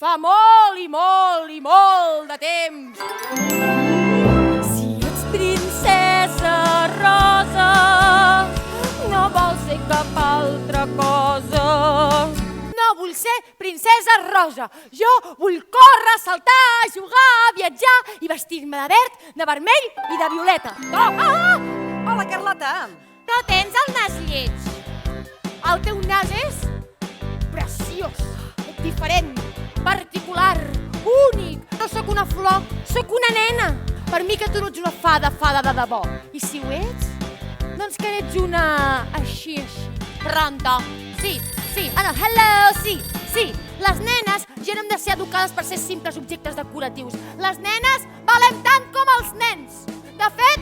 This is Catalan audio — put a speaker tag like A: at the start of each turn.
A: fa molt i molt i molt de temps. Si ets princesa rosa, no vols ser cap altra cosa. No vull ser princesa rosa. Jo vull córrer, saltar, jugar, viatjar i vestir-me de verd, de vermell i de violeta.
B: Hola, Carlota.
A: No tens el nas lleig. El teu nas és preciós, diferent, particular, únic. No sóc una flor, sóc una nena. Per mi que tu no ets una fada de debò. I si ho ets, doncs que n'ets una així. Pronto. Sí. Hello, sí. Les nenes ja no hem de ser educades per ser simples objectes decoratius. Les nenes valem tant com els nens. De fet,